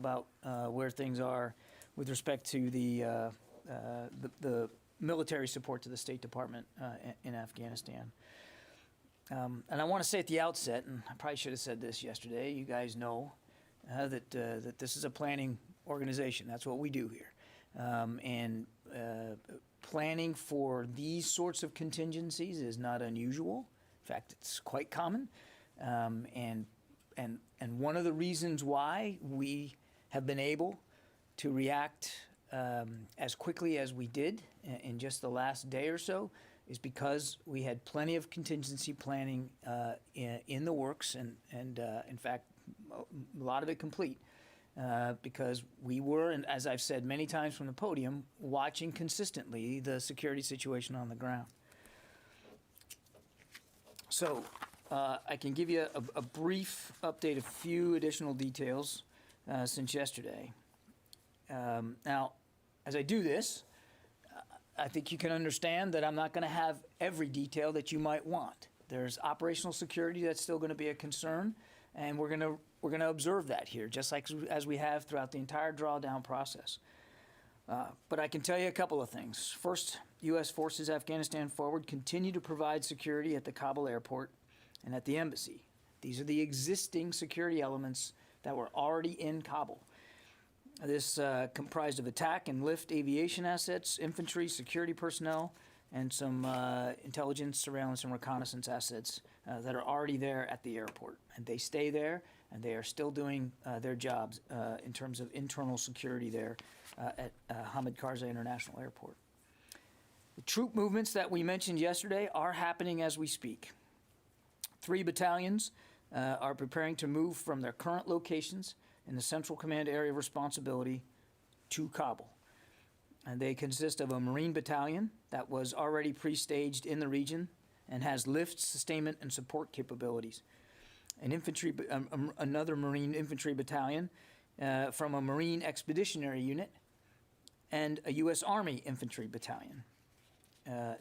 about where things are with respect to the military support to the State Department in Afghanistan. And I want to say at the outset, and I probably should have said this yesterday, you guys know that this is a planning organization. That's what we do here. And planning for these sorts of contingencies is not unusual. In fact, it's quite common. And one of the reasons why we have been able to react as quickly as we did in just the last day or so is because we had plenty of contingency planning in the works, and in fact, a lot of it complete, because we were, and as I've said many times from the podium, watching consistently the security situation on the ground. So I can give you a brief update, a few additional details since yesterday. Now, as I do this, I think you can understand that I'm not going to have every detail that you might want. There's operational security that's still going to be a concern, and we're going to observe that here, just like as we have throughout the entire drawdown process. But I can tell you a couple of things. First, U.S. forces Afghanistan forward continue to provide security at the Kabul airport and at the embassy. These are the existing security elements that were already in Kabul. This comprised of attack and lift aviation assets, infantry, security personnel, and some intelligence, surveillance, and reconnaissance assets that are already there at the airport. And they stay there, and they are still doing their jobs in terms of internal security there at Hamid Karzai International Airport. The troop movements that we mentioned yesterday are happening as we speak. 3 battalions are preparing to move from their current locations in the Central Command area of responsibility to Kabul. And they consist of a Marine battalion that was already pre-staged in the region and has lift, sustainment, and support capabilities. An infantry, another Marine infantry battalion from a Marine expeditionary unit, and a U.S. Army infantry battalion.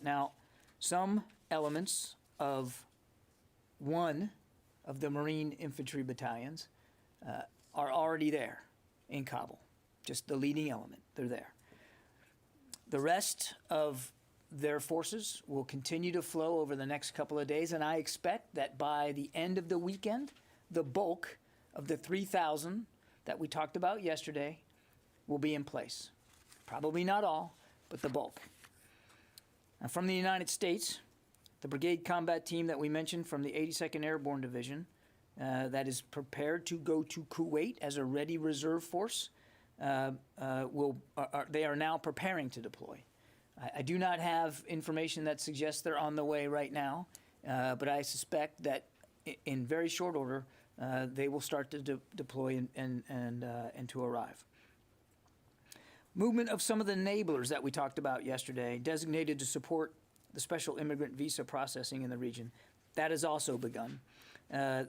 Now, some elements of one of the Marine infantry battalions are already there in Kabul, just the leading element. They're there. The rest of their forces will continue to flow over the next couple of days, and I expect that by the end of the weekend, the bulk of the 3,000 that we talked about yesterday will be in place. Probably not all, but the bulk. Now, from the United States, the brigade combat team that we mentioned from the 82nd Airborne Division that is prepared to go to Kuwait as a ready reserve force, they are now preparing to deploy. I do not have information that suggests they're on the way right now, but I suspect that in very short order they will start to deploy and to arrive. Movement of some of the enablers that we talked about yesterday, designated to support the special immigrant visa processing in the region, that has also begun.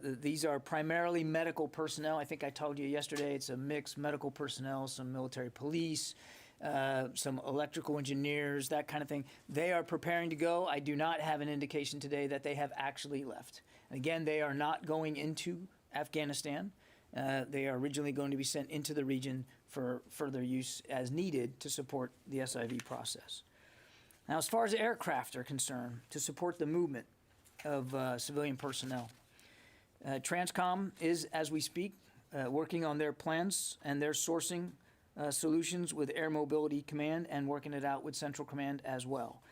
These are primarily medical personnel. I think I told you yesterday it's a mix: medical personnel, some military police, some electrical engineers, that kind of thing. They are preparing to go. I do not have an indication today that they have actually left. And again, they are not going into Afghanistan. They are originally going to be sent into the region for further use as needed to support the SIV process. Now, as far as aircraft are concerned, to support the movement of civilian personnel, Transcom is, as we speak, working on their plans and their sourcing solutions with Air Mobility Command and working it out with Central Command as well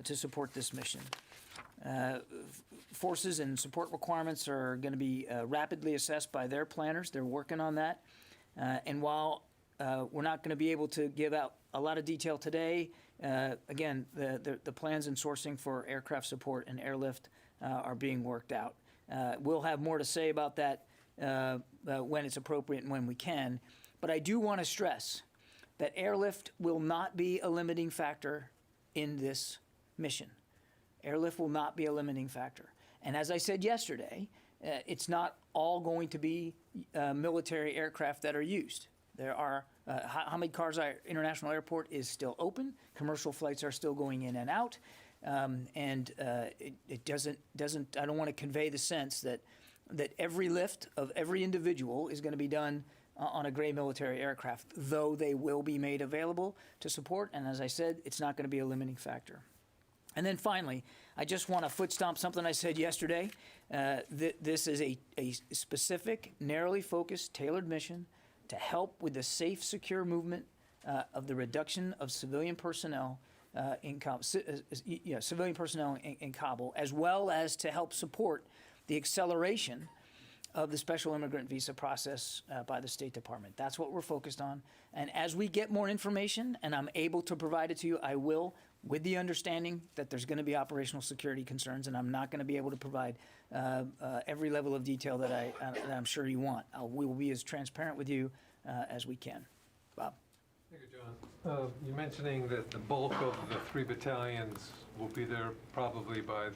to support this mission. Forces and support requirements are going to be rapidly assessed by their planners. They're working on that. And while we're not going to be able to give out a lot of detail today, again, the plans and sourcing for aircraft support and airlift are being worked out. We'll have more to say about that when it's appropriate and when we can. But I do want to stress that airlift will not be a limiting factor in this mission. Airlift will not be a limiting factor. And as I said yesterday, it's not all going to be military aircraft that are used. There are Hamid Karzai International Airport is still open. Commercial flights are still going in and out. It doesn't, I don't want to convey the sense that every lift of every individual is going to be done on a gray military aircraft, though they will be made available to support. And as I said, it's not going to be a limiting factor. And then finally, I just want to foot stomp something I said yesterday. This is a specific, narrowly focused, tailored mission to help with the safe, secure movement of the reduction of civilian personnel in Kabul, as well as to help support the acceleration of the special immigrant visa process by the State Department. That's what we're focused on. And as we get more information and I'm able to provide it to you, I will, with the understanding that there's going to be operational security concerns, and I'm not going to be able to provide every level of detail that I'm sure you want. We will be as transparent with you as we can. Bob. Thank you, John. You're mentioning that the bulk of the 3 battalions will be there probably by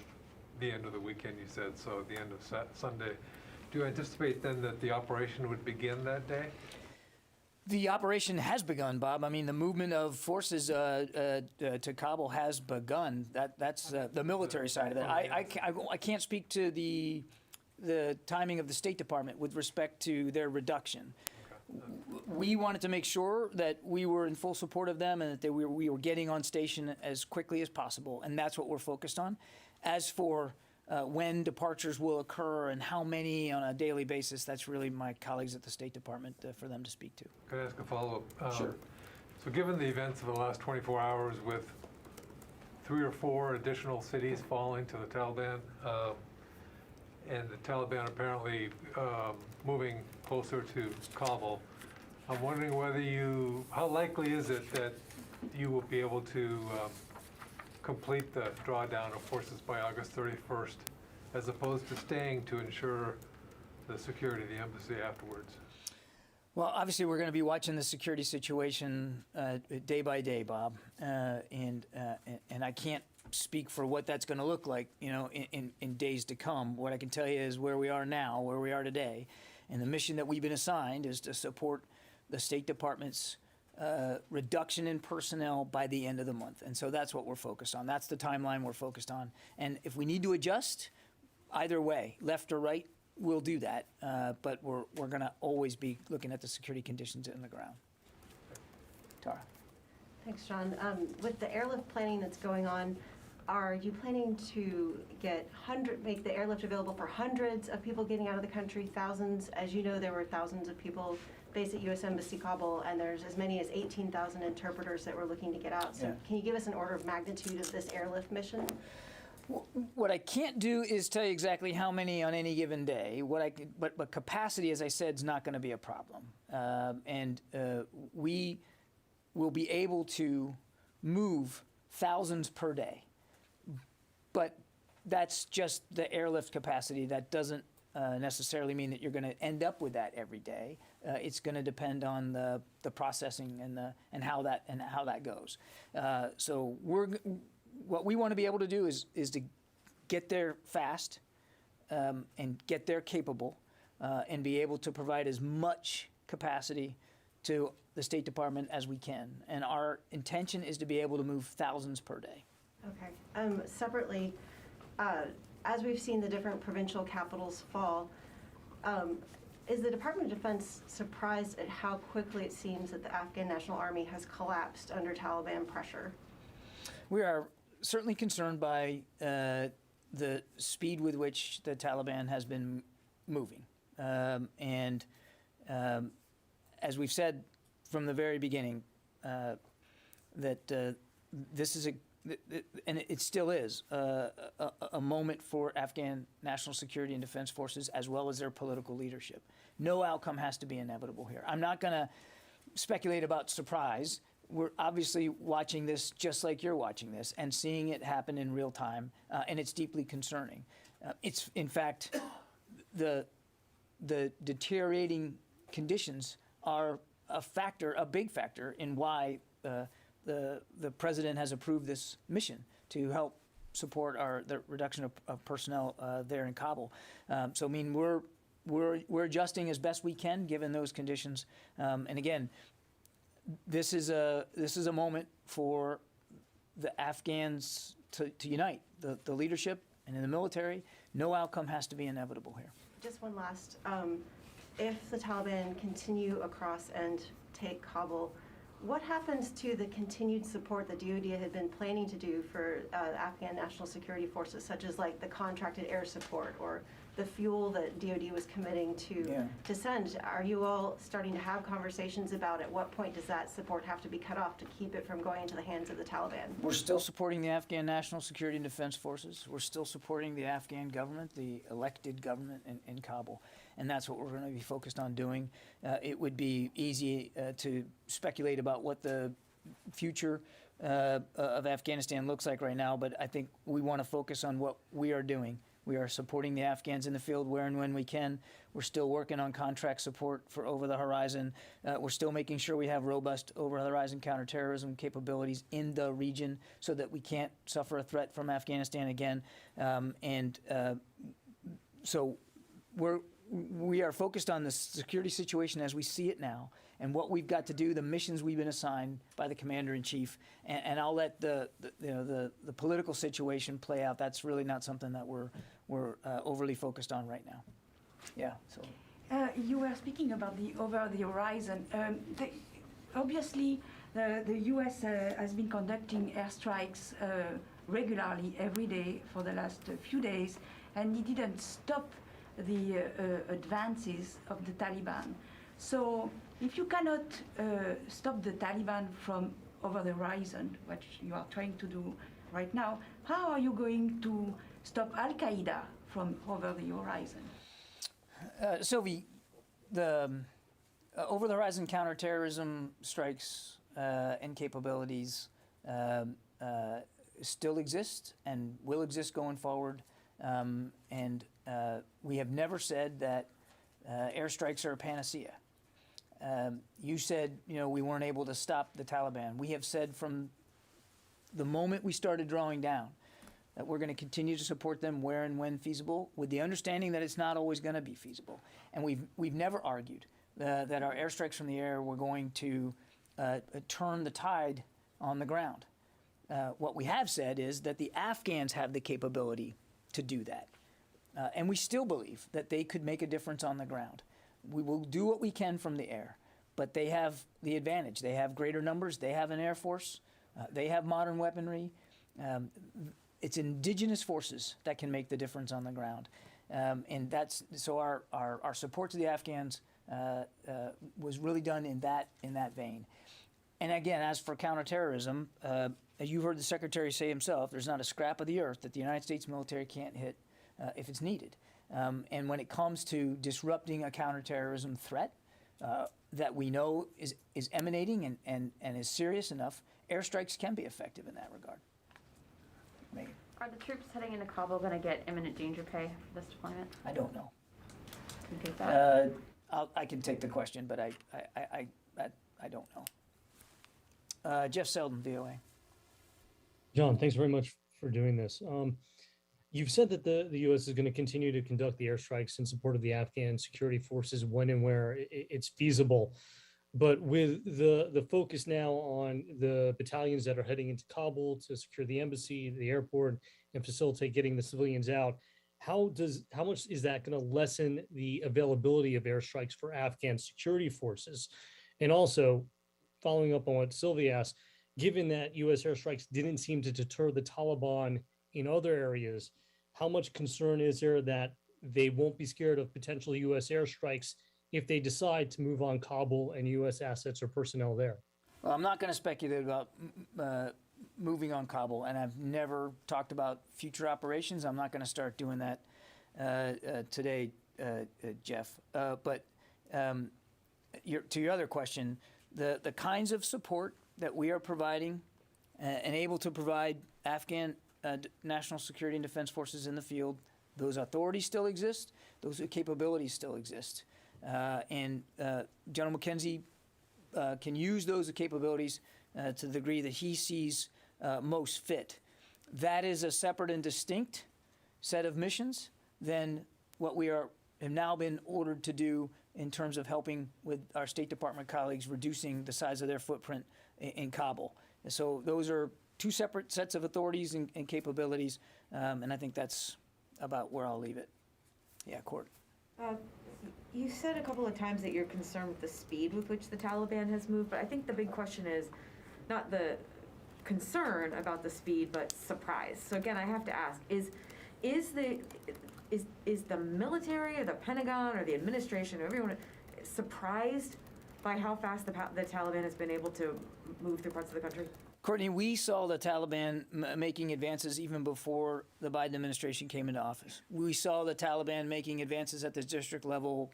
the end of the weekend, you said, so at the end of Sunday. Do you anticipate then that the operation would begin that day? The operation has begun, Bob. I mean, the movement of forces to Kabul has begun. That's the military side of it. I can't speak to the timing of the State Department with respect to their reduction. Okay. We wanted to make sure that we were in full support of them and that we were getting on station as quickly as possible, and that's what we're focused on. As for when departures will occur and how many on a daily basis, that's really my colleagues at the State Department for them to speak to. Can I ask a follow-up? Sure. So given the events of the last 24 hours with 3 or 4 additional cities falling to the Taliban, and the Taliban apparently moving closer to Kabul, I'm wondering how likely is it that you will be able to complete the drawdown of forces by August 31st, as opposed to staying to ensure the security of the embassy afterwards? Well, obviously, we're going to be watching the security situation day by day, Bob, and I can't speak for what that's going to look like, in days to come. What I can tell you is where we are now, where we are today, and the mission that we've been assigned is to support the State Department's reduction in personnel by the end of the month. And so that's what we're focused on. That's the timeline we're focused on. And if we need to adjust, either way, left or right, we'll do that. But we're going to always be looking at the security conditions in the ground. Tara. Thanks, John. With the airlift planning that's going on, are you planning to make the airlift available for hundreds of people getting out of the country, thousands? As you know, there were thousands of people based at U.S. Embassy Kabul, and there's as many as 18,000 interpreters that were looking to get out. So Can you give us an order of magnitude of this airlift mission? What I can't do is tell you exactly how many on any given day. But capacity, as I said, is not going to be a problem. We will be able to move thousands per day. But that's just the airlift capacity. That doesn't necessarily mean that you're going to end up with that every day. It's going to depend on the processing and how that goes. So what we want to be able to do is to get there fast and get there capable and be able to provide as much capacity to the State Department as we can. And our intention is to be able to move thousands per day. Okay. Separately, as we've seen the different provincial capitals fall, is the Department of Defense surprised at how quickly it seems that the Afghan National Army has collapsed under Taliban pressure? We are certainly concerned by the speed with which the Taliban has been moving. As we've said from the very beginning, that this is and it still is, a moment for Afghan national security and defense forces as well as their political leadership. No outcome has to be inevitable here. I'm not going to speculate about surprise. We're obviously watching this just like you're watching this and seeing it happen in real time, and it's deeply concerning. It's, in fact, the deteriorating conditions are a big factor in why the president has approved this mission to help support the reduction of personnel there in Kabul. So I mean, we're adjusting as best we can given those conditions. And again, this is a moment for the Afghans to unite, the leadership and in the military. No outcome has to be inevitable here. Just one last. if the Taliban continue across and take Kabul, what happens to the continued support the DoD had been planning to do for Afghan national security forces, such as like the contracted air support or the fuel that DoD was committing to send? Are you all starting to have conversations about at what point does that support have to be cut off to keep it from going into the hands of the Taliban? We're still supporting the Afghan National Security and Defense Forces. We're still supporting the Afghan government, the elected government in Kabul. And that's what we're going to be focused on doing. It would be easy to speculate about what the future of Afghanistan looks like right now, but I think we want to focus on what we are doing. We are supporting the Afghans in the field where and when we can. We're still working on contract support for over-the-horizon. We're still making sure we have robust over-the-horizon counterterrorism capabilities in the region so that we can't suffer a threat from Afghanistan again. So we are focused on the security situation as we see it now and what we've got to do, the missions we've been assigned by the commander-in-chief, and I'll let the political situation play out. That's really not something that we're overly focused on right now. Yeah. So you were speaking about the over the horizon. Obviously, the U.S. Has been conducting airstrikes regularly every day for the last few days, and it didn't stop the advances of the Taliban. So if you cannot stop the Taliban from over the horizon, which you are trying to do right now, how are you going to stop Al-Qaeda from over the horizon? Sylvie, the over-the-horizon counterterrorism strikes and capabilities still exist and will exist going forward. We have never said that airstrikes are a panacea. You said, we weren't able to stop the Taliban. We have said from the moment we started drawing down that we're going to continue to support them where and when feasible, with the understanding that it's not always going to be feasible. And we've never argued that our airstrikes from the air were going to turn the tide on the ground. What we have said is that the Afghans have the capability to do that. And we still believe that they could make a difference on the ground. We will do what we can from the air, but they have the advantage. They have greater numbers. They have an air force. They have modern weaponry. It's indigenous forces that can make the difference on the ground. And that's so our support to the Afghans was really done in that vein. And again, as for counterterrorism, as you heard the Secretary say himself, there's not a scrap of the earth that the United States military can't hit if it's needed. And when it comes to disrupting a counterterrorism threat that we know is emanating and is serious enough, airstrikes can be effective in that regard. Megan. Are the troops heading into Kabul going to get imminent danger pay for this deployment? I don't know. Can you take that? I can take the question, but I don't know. Jeff Selden, VOA. John, thanks very much for doing this. You've said that the U.S. is going to continue to conduct the airstrikes in support of the Afghan security forces when and where it's feasible. But with the focus now on the battalions that are heading into Kabul to secure the embassy, the airport, and facilitate getting the civilians out, how much is that going to lessen the availability of airstrikes for Afghan security forces? And also, following up on what Sylvie asked, given that U.S. airstrikes didn't seem to deter the Taliban in other areas, how much concern is there that they won't be scared of potential U.S. airstrikes if they decide to move on Kabul and U.S. assets or personnel there? Well, I'm not going to speculate about moving on Kabul, and I've never talked about future operations. I'm not going to start doing that today, Jeff. But to your other question, the kinds of support that we are providing and able to provide Afghan national security and defense forces in the field, those authorities still exist, those capabilities still exist. And General McKenzie can use those capabilities to the degree that he sees most fit. That is a separate and distinct set of missions than what we have now been ordered to do in terms of helping with our State Department colleagues reducing the size of their footprint in Kabul. And so those are two separate sets of authorities and capabilities, and I think that's about where I'll leave it. Yeah, Court. You said a couple of times that you're concerned with the speed with which the Taliban has moved, but I think the big question is not the concern about the speed, but surprise. So again, I have to ask: is the military or the Pentagon or the administration or everyone surprised by how fast the Taliban has been able to move through parts of the country? Courtney, we saw the Taliban making advances even before the Biden administration came into office. We saw the Taliban making advances at the district level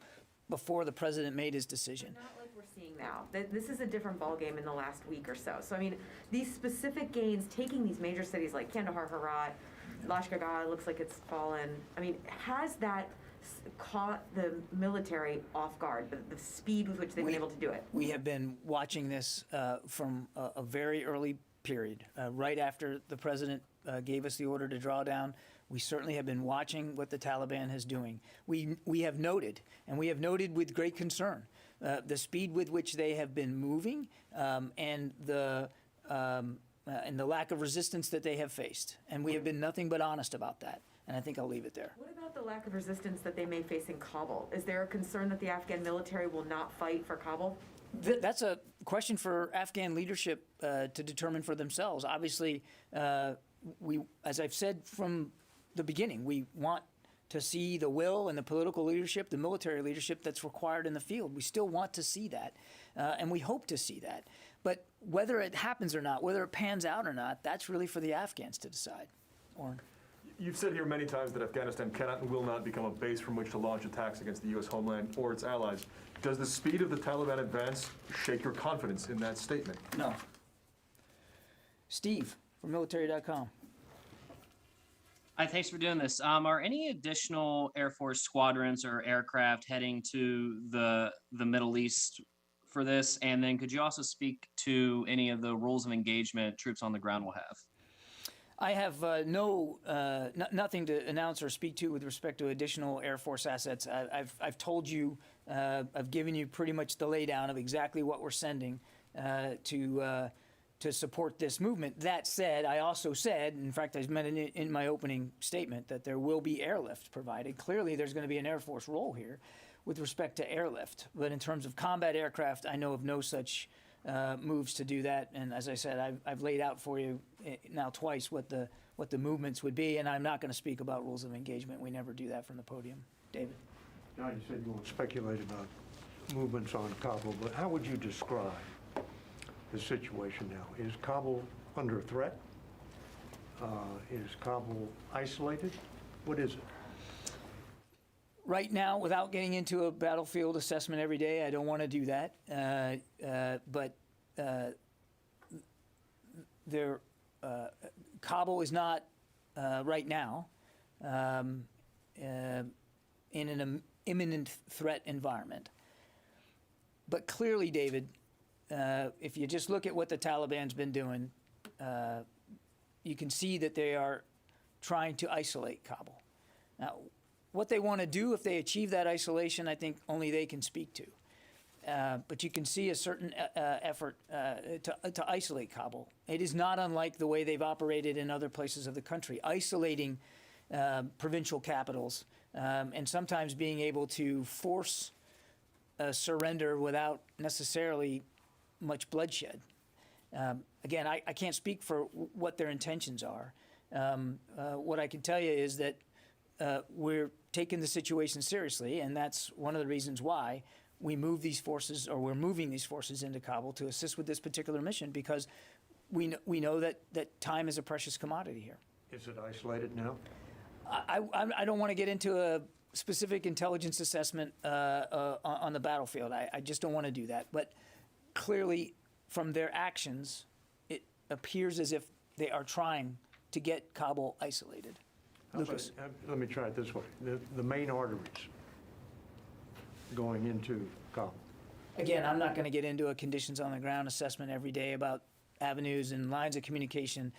before the president made his decision. Not like we're seeing now. This is a different ballgame in the last week or so. So, I mean, these specific gains, taking these major cities like Kandahar, Herat, Lashkar looks like it's fallen. I mean, has that caught the military off guard, the speed with which they've been able to do it? We have been watching this from a very early period, right after the president gave us the order to draw down. We certainly have been watching what the Taliban is doing. We have noted, and we have noted with great concern, the speed with which they have been moving and the lack of resistance that they have faced. And we have been nothing but honest about that. And I think I'll leave it there. What about the lack of resistance that they may face in Kabul? Is there a concern that the Afghan military will not fight for Kabul? That's a question for Afghan leadership to determine for themselves. Obviously, as I've said from the beginning, we want to see the will and the political leadership, the military leadership that's required in the field. We still want to see that, and we hope to see that. But whether it happens or not, whether it pans out or not, that's really for the Afghans to decide. Oren? You've said here many times that Afghanistan cannot and will not become a base from which to launch attacks against the U.S. homeland or its allies. Does the speed of the Taliban advance shake your confidence in that statement? No. Steve from military.com. Hi, thanks for doing this. Are any additional Air Force squadrons or aircraft heading to the Middle East for this? And then could you also speak to any of the rules of engagement troops on the ground will have? I have nothing to announce or speak to with respect to additional Air Force assets. I've told you, I've given you pretty much the laydown of exactly what we're sending to support this movement. That said, I also said, in fact, I meant it in my opening statement, that there will be airlift provided. Clearly, there's going to be an Air Force role here with respect to airlift. But in terms of combat aircraft, I know of no such moves to do that. And as I said, I've laid out for you now twice what the movements would be, and I'm not going to speak about rules of engagement. We never do that from the podium. David? John, you said you won't speculate about movements on Kabul, but how would you describe the situation now? Is Kabul under threat? Is Kabul isolated? What is it? Right now, without getting into a battlefield assessment every day, I don't want to do that. But Kabul is not right now in an imminent threat environment. But clearly, David, if you just look at what the Taliban's been doing, you can see that they are trying to isolate Kabul. Now, what they want to do if they achieve that isolation, I think only they can speak to. But you can see a certain effort to isolate Kabul. It is not unlike the way they've operated in other places of the country, isolating provincial capitals and sometimes being able to force a surrender without necessarily much bloodshed. Again, I can't speak for what their intentions are. What I can tell you is that we're taking the situation seriously, and that's one of the reasons why we move these forces, or we're moving these forces into Kabul to assist with this particular mission, because we know that time is a precious commodity here. Is it isolated now? I don't want to get into a specific intelligence assessment on the battlefield. I just don't want to do that. But clearly, from their actions, it appears as if they are trying to get Kabul isolated. Lucas. Let me try it this way. The main arteries going into Kabul. Again, I'm not going to get into a conditions on the ground assessment every day about avenues and lines of communication,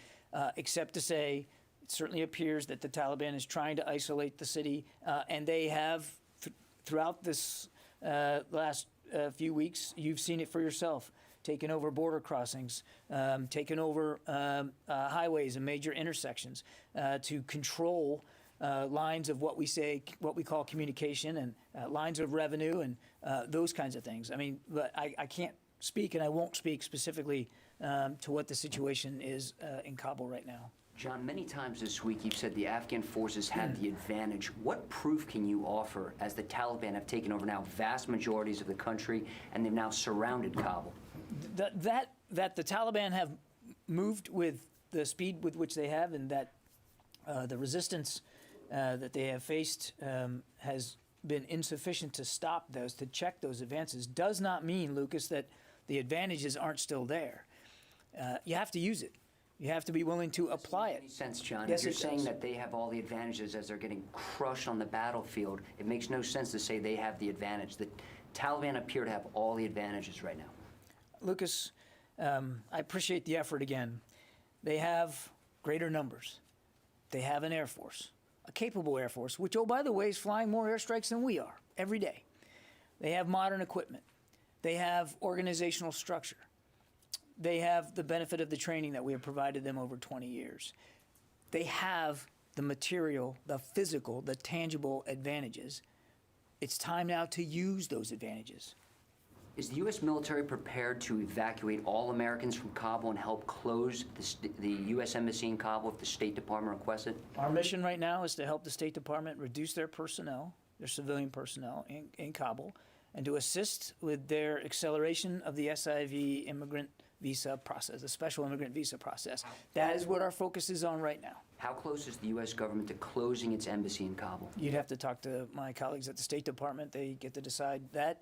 except to say it certainly appears that the Taliban is trying to isolate the city, and they have, throughout this last few weeks, you've seen it for yourself, taken over border crossings, taken over highways and major intersections to control lines of what we say, what we call communication, and lines of revenue, and those kinds of things. I mean, but I can't speak, and I won't speak specifically to what the situation is in Kabul right now. John, many times this week you've said the Afghan forces had the advantage. What proof can you offer as the Taliban have taken over now vast majorities of the country and they've now surrounded Kabul? That the Taliban have moved with the speed with which they have, and that the resistance that they have faced has been insufficient to stop those, to check those advances, does not mean, Lucas, that the advantages aren't still there. You have to use it. You have to be willing to apply it. Makes sense, John. Yes, if you're it saying does. that they have all the advantages as they're getting crushed on the battlefield, it makes no sense to say they have the advantage. The Taliban appear to have all the advantages right now. Lucas, I appreciate the effort again. They have greater numbers. They have an Air Force, a capable Air Force, which, oh, by the way, is flying more airstrikes than we are every day. They have modern equipment. They have organizational structure. They have the benefit of the training that we have provided them over 20 years. They have the material, the physical, the tangible advantages. It's time now to use those advantages. Is the U.S. military prepared to evacuate all Americans from Kabul and help close the U.S. Embassy in Kabul if the State Department requests it? Our mission right now is to help the State Department reduce their personnel, their civilian personnel in Kabul, and to assist with their acceleration of the SIV immigrant visa process, the special immigrant visa process. That is what our focus is on right now. How close is the U.S. government to closing its embassy in Kabul? You'd have to talk to my colleagues at the State Department. They get to decide that.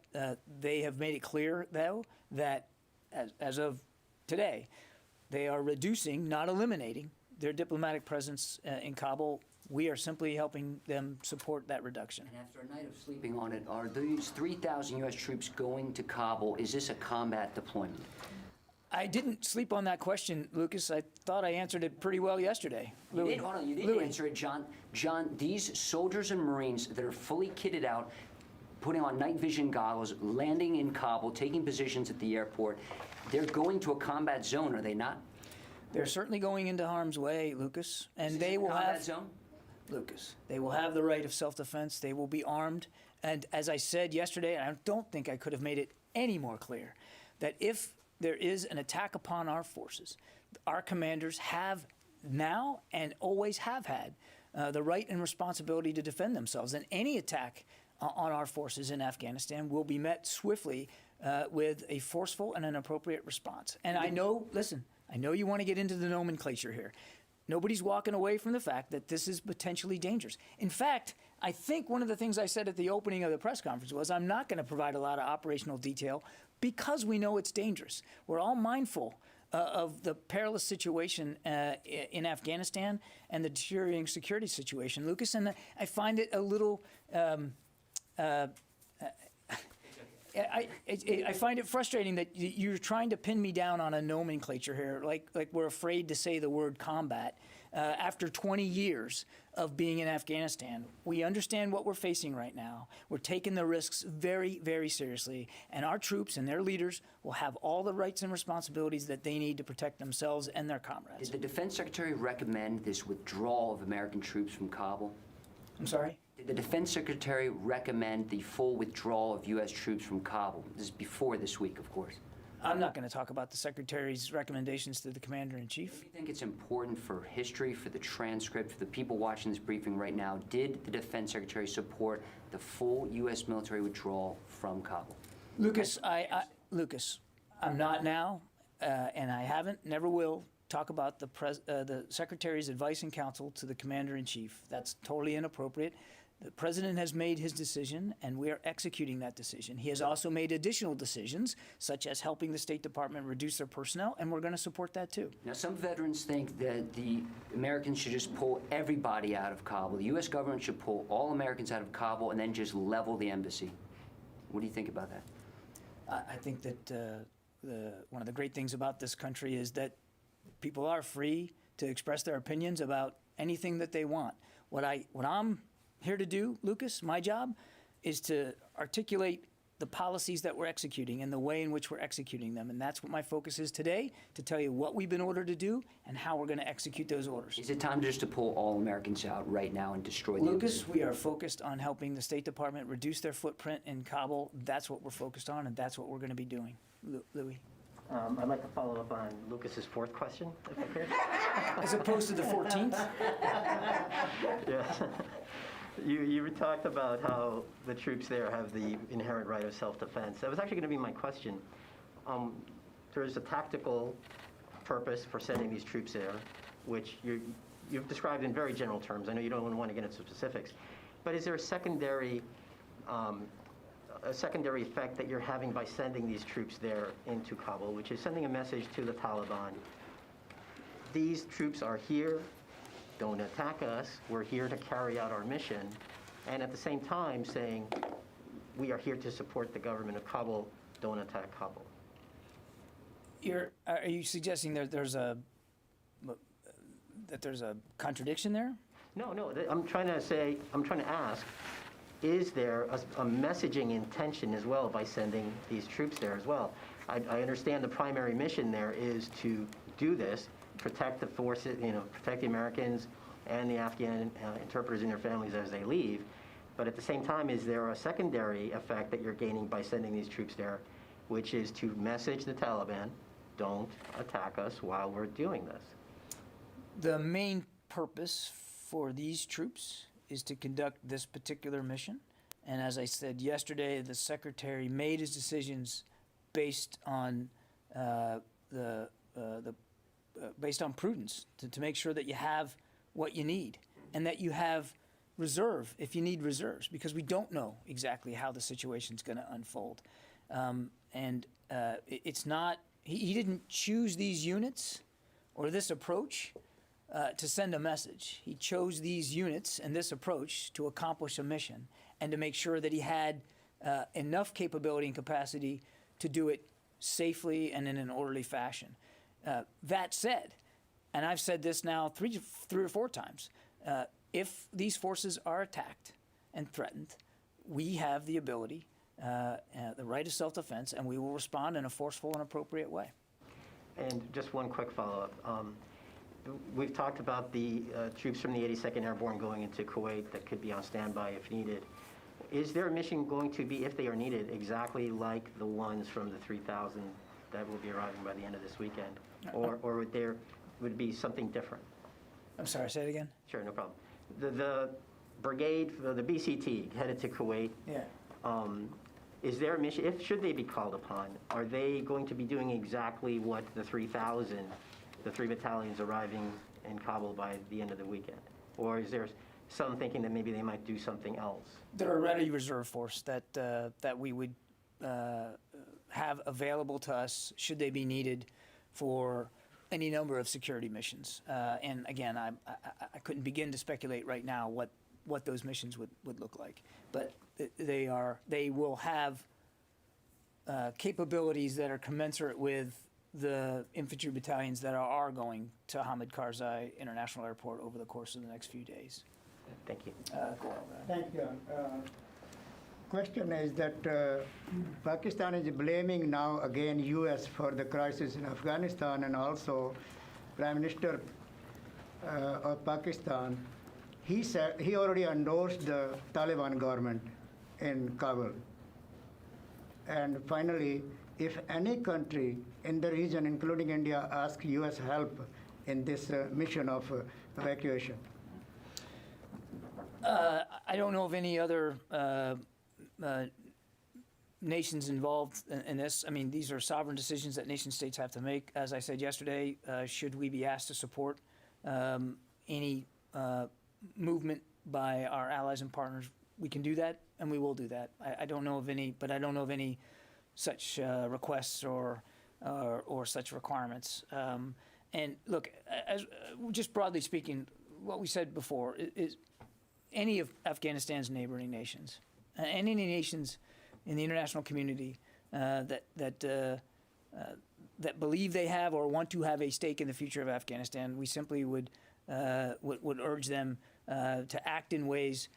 They have made it clear, though, that as of today, they are reducing, not eliminating, their diplomatic presence in Kabul. We are simply helping them support that reduction. And after a night of sleeping on it, are these 3,000 U.S. troops going to Kabul? Is this a combat deployment? I didn't sleep on that question, Lucas. I thought I answered it pretty well yesterday. You did, hold on, you did answer it, John. John, these soldiers and Marines that are fully kitted out, putting on night vision goggles, landing in Kabul, taking positions at the airport, they're going to a combat zone, are they not? They're certainly going into harm's way, Lucas, and they will combat have zone? Lucas. They will have the right of self-defense. They will be armed, and as I said yesterday, and I don't think I could have made it any more clear, that if there is an attack upon our forces, our commanders have now and always have had the right and responsibility to defend themselves. And any attack on our forces in Afghanistan will be met swiftly with a forceful and an appropriate response. And I know, listen, I know you want to get into the nomenclature here. Nobody's walking away from the fact that this is potentially dangerous. In fact, I think one of the things I said at the opening of the press conference was I'm not going to provide a lot of operational detail because we know it's dangerous. We're all mindful of the perilous situation in Afghanistan and the deteriorating security situation, Lucas, and I find it a little I find it frustrating that you're trying to pin me down on a nomenclature here, like we're afraid to say the word combat. After 20 years of being in Afghanistan, we understand what we're facing right now. We're taking the risks very, very seriously, and our troops and their leaders will have all the rights and responsibilities that they need to protect themselves and their comrades. Did the Defense Secretary recommend this withdrawal of American troops from Kabul? I'm sorry? Did the Defense Secretary recommend the full withdrawal of U.S. troops from Kabul? This is before this week, of course. I'm not going to talk about the Secretary's recommendations to the Commander-in-Chief. Do you think it's important for history, for the transcript, for the people watching this briefing right now? Did the Defense Secretary support the full U.S. military withdrawal from Kabul? Lucas, Lucas, I'm not now, and I haven't, never will, talk about the Secretary's advice and counsel to the Commander-in-Chief. That's totally inappropriate. The President has made his decision, and we are executing that decision. He has also made additional decisions, such as helping the State Department reduce their personnel, and we're going to support that too. Now, some veterans think that the Americans should just pull everybody out of Kabul. The U.S. government should pull all Americans out of Kabul and then just level the embassy. What do you think about that? I think that one of the great things about this country is that people are free to express their opinions about anything that they want. What I'm here to do, Lucas, my job, is to articulate the policies that we're executing and the way in which we're executing them. And that's what my focus is today, to tell you what we've been ordered to do and how we're going to execute those orders. Is it time just to pull all Americans out right now and destroy the Lucas, we are focused on helping the State Department reduce their footprint in Kabul. That's what we're focused on, and that's what we're going to be doing. Louis? I'd like to follow up on Lucas's fourth question, if I could. As opposed to the 14th? Yeah. You talked about how the troops there have the inherent right of self-defense. That was actually going to be my question. There's a tactical purpose for sending these troops there, which you've described in very general terms. I know you don't want to get into specifics. But is there a secondary effect that you're having by sending these troops there into Kabul, which is sending a message to the Taliban? These troops are here. Don't attack us. We're here to carry out our mission. And at the same time saying, we are here to support the government of Kabul. Don't attack Kabul. Are you suggesting that there's a contradiction there? No. I'm trying to ask, is there a messaging intention as well by sending these troops there as well? I understand the primary mission there is to do this, protect the forces, protect the Americans and the Afghan interpreters and their families as they leave. But at the same time, is there a secondary effect that you're gaining by sending these troops there, which is to message the Taliban, don't attack us while we're doing this? The main purpose for these troops is to conduct this particular mission. And as I said yesterday, the Secretary made his decisions based on based on prudence, to make sure that you have what you need and that you have reserve if you need reserves, because we don't know exactly how the situation's going to unfold. It's not, he didn't choose these units or this approach to send a message. He chose these units and this approach to accomplish a mission and to make sure that he had enough capability and capacity to do it safely and in an orderly fashion. That said, and I've said this now three or four times, if these forces are attacked and threatened, we have the ability, the right of self-defense, and we will respond in a forceful and appropriate way. And just one quick follow-up. We've talked about the troops from the 82nd Airborne going into Kuwait that could be on standby if needed. Is their mission going to be, if they are needed, exactly like the ones from the 3,000 that will be arriving by the end of this weekend? Or would it be something different? I'm sorry, say it again? Sure, no problem. The brigade, the BCT, headed to Kuwait. Yeah. Is their mission, should they be called upon, are they going to be doing exactly what the 3,000, the 3 battalions arriving in Kabul by the end of the weekend? Or is there some thinking that maybe they might do something else? They're a ready reserve force that we would have available to us should they be needed for any number of security missions. And again, I couldn't begin to speculate right now what those missions would look like. But they will have capabilities that are commensurate with the infantry battalions that are going to Hamid Karzai International Airport over the course of the next few days. Thank you. Thank you. Question is that Pakistan is blaming now again U.S. for the crisis in Afghanistan, and also Prime Minister of Pakistan, he said he already endorsed the Taliban government in Kabul. And finally, if any country in the region, including India, asks U.S. help in this mission of evacuation? I don't know of any other nations involved in this. I mean, these are sovereign decisions that nation states have to make. As I said yesterday, should we be asked to support any movement by our allies and partners, we can do that, and we will do that. I don't know of any, but I don't know of any such requests or such requirements. And look, as just broadly speaking, what we said before is any of Afghanistan's neighboring nations, and any nations in the international community that believe they have or want to have a stake in the future of Afghanistan, we simply would urge them to act in ways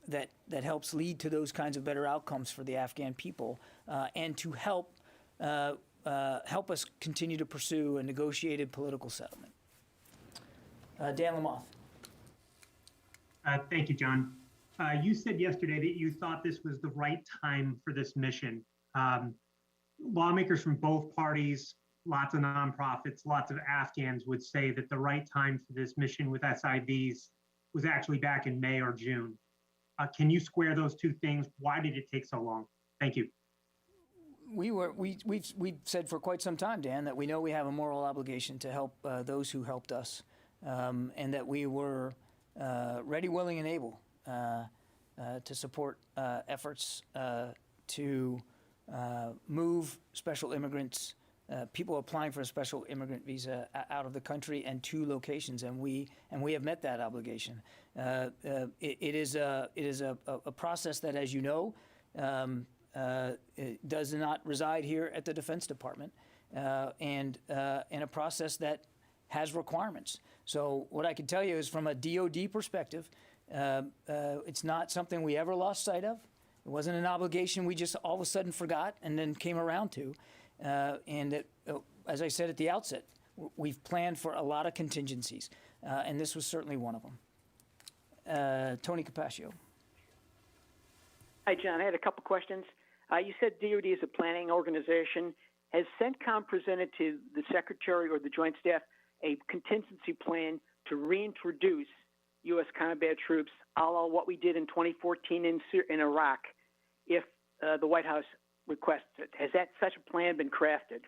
that helps lead to those kinds of better outcomes for the Afghan people, and to help us continue to pursue a negotiated political settlement. Dan Lamothe. Thank you, John. You said yesterday that you thought this was the right time for this mission. Lawmakers from both parties, lots of nonprofits, lots of Afghans would say that the right time for this mission with SIVs was actually back in May or June. Can you square those two things? Why did it take so long? Thank you. We've said for quite some time, Dan, that we know we have a moral obligation to help those who helped us, and that we were ready, willing, and able to support efforts to move special immigrants, people applying for a special immigrant visa out of the country and to locations, and we have met that obligation. It is a process that, as you know, it does not reside here at the Defense Department, and a process that has requirements. So what I can tell you is, from a DoD perspective, it's not something we ever lost sight of. It wasn't an obligation we just all of a sudden forgot and then came around to. As I said at the outset, we've planned for a lot of contingencies, and this was certainly one of them. Tony Capaccio. Hi, John. I had a couple questions. You said DoD is a planning organization. Has CENTCOM presented to the Secretary or the Joint Staff a contingency plan to reintroduce U.S. combat troops, a la what we did in 2014 in Iraq, if the White House requests it? Has such a plan been crafted?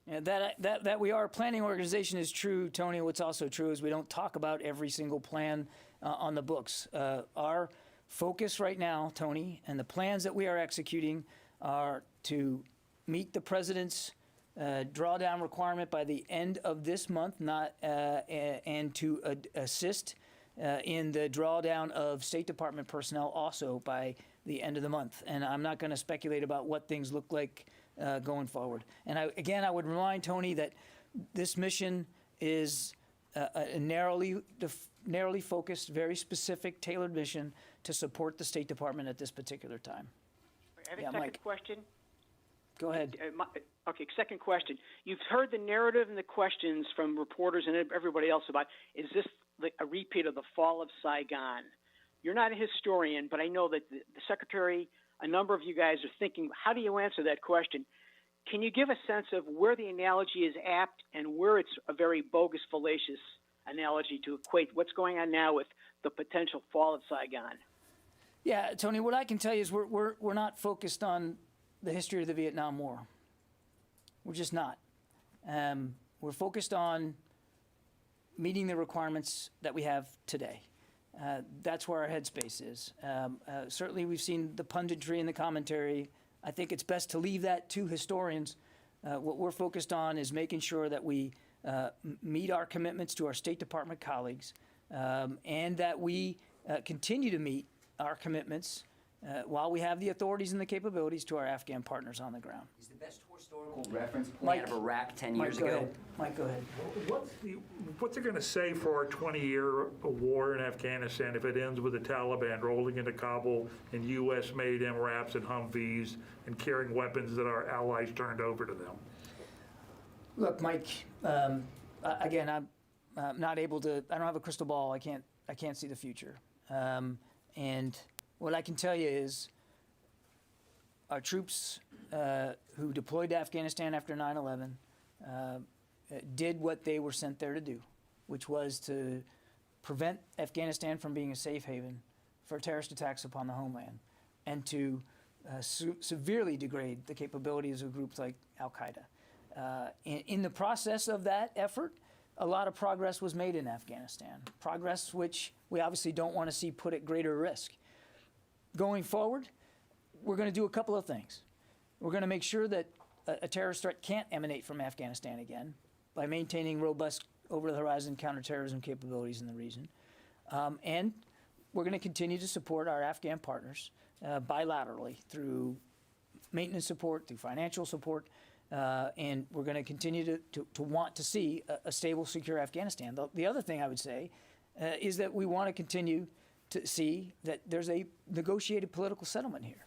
Yeah, that we are a planning organization is true, Tony. What's also true is we don't talk about every single plan on the books. Our focus right now, Tony, and the plans that we are executing are to meet the President's drawdown requirement by the end of this month, and to assist in the drawdown of State Department personnel also by the end of the month. And I'm not going to speculate about what things look like going forward. And I would remind Tony that this mission is a narrowly focused, very specific, tailored mission to support the State Department at this particular time. I have a second Mike. question. Go ahead. Okay, second question. You've heard the narrative and the questions from reporters and everybody else about, is this a repeat of the fall of Saigon? You're not a historian, but I know that the Secretary, a number of you guys are thinking, how do you answer that question? Can you give a sense of where the analogy is apt and where it's a very bogus, fallacious analogy to equate what's going on now with the potential fall of Saigon? Yeah, Tony, what I can tell you is we're not focused on the history of the Vietnam War. We're just not. We're focused on meeting the requirements that we have today. That's where our headspace is. Certainly we've seen the punditry and the commentary. I think it's best to leave that to historians. What we're focused on is making sure that we meet our commitments to our State Department colleagues, and that we continue to meet our commitments while we have the authorities and the capabilities to our Afghan partners on the ground. Is the best historical reference point of Iraq 10 years ago? Mike, go ahead. What's it going to say for our 20-year war in Afghanistan if it ends with the Taliban rolling into Kabul in U.S.-made MRAPs and Humvees and carrying weapons that our allies turned over to them? Look, Mike, again, I'm not able to, I don't have a crystal ball. I can't see the future. And what I can tell you is our troops who deployed to Afghanistan after 9/11 did what they were sent there to do, which was to prevent Afghanistan from being a safe haven for terrorist attacks upon the homeland, and to severely degrade the capabilities of groups like Al-Qaeda. In the process of that effort, a lot of progress was made in Afghanistan, progress which we obviously don't want to see put at greater risk. Going forward, we're going to do a couple of things. We're going to make sure that a terrorist threat can't emanate from Afghanistan again by maintaining robust over-the-horizon counterterrorism capabilities in the region. And we're going to continue to support our Afghan partners bilaterally through maintenance support, through financial support, and we're going to continue to want to see a stable, secure Afghanistan. The other thing I would say is that we want to continue to see that there's a negotiated political settlement here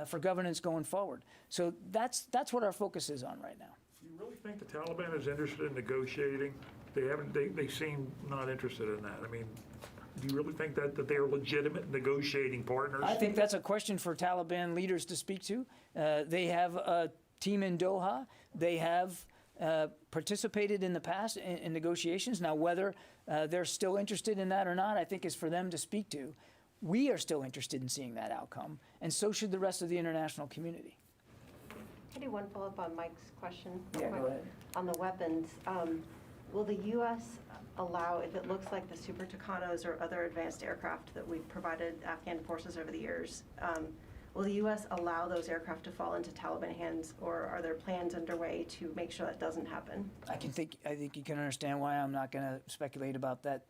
for governance going forward. So that's what our focus is on right now. Do you really think the Taliban is interested in negotiating? They seem not interested in that. I mean, do you really think that they're legitimate negotiating partners? I think that's a question for Taliban leaders to speak to. They have a team in Doha. They have participated in the past in negotiations. Now, whether they're still interested in that or not, I think is for them to speak to. We are still interested in seeing that outcome, and so should the rest of the international community. Can I do one follow-up on Mike's question? Yeah, go ahead. On the weapons, will the U.S. allow, if it looks like the Super Tucanos or other advanced aircraft that we've provided Afghan forces over the years, will the U.S. allow those aircraft to fall into Taliban hands, or are there plans underway to make sure that doesn't happen? I think you can understand why I'm not going to speculate about that,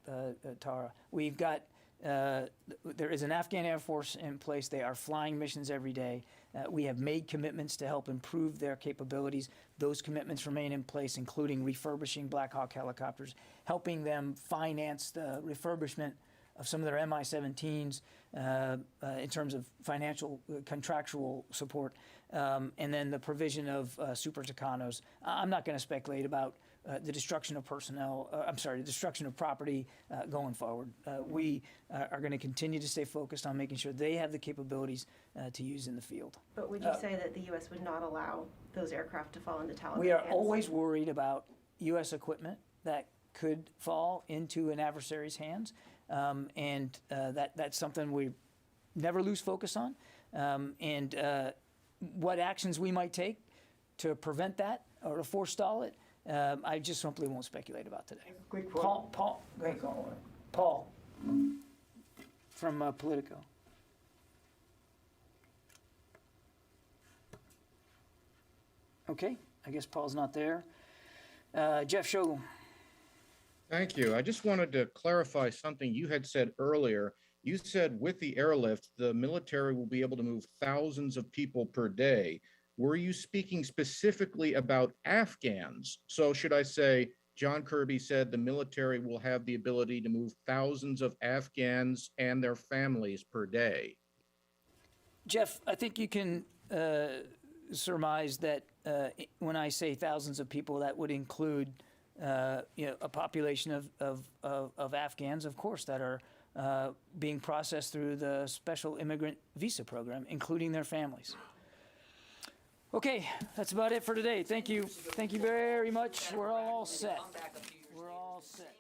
Tara. We've got there is an Afghan Air Force in place. They are flying missions every day. We have made commitments to help improve their capabilities. Those commitments remain in place, including refurbishing Black Hawk helicopters, helping them finance the refurbishment of some of their Mi-17s in terms of financial, contractual support, and then the provision of Super Tucanos. I'm not going to speculate about the destruction of personnel, the destruction of property going forward. We are going to continue to stay focused on making sure they have the capabilities to use in the field. But would you say that the U.S. would not allow those aircraft to fall into Taliban We are hands? always worried about U.S. equipment that could fall into an adversary's hands, and that's something we never lose focus on. And what actions we might take to prevent that or to forestall it, I just simply won't speculate about today. Quick Paul from Politico. Okay, I guess Paul's not there. Jeff Shogel. Thank you. I just wanted to clarify something you had said earlier. You said with the airlift, the military will be able to move thousands of people per day. Were you speaking specifically about Afghans? So should I say, John Kirby said the military will have the ability to move thousands of Afghans and their families per day? Jeff, I think you can surmise that when I say thousands of people, that would include a population of Afghans, of course, that are being processed through the special immigrant visa program, including their families. Okay, that's about it for today. Thank you. Thank you very much. We're all set. We're all set.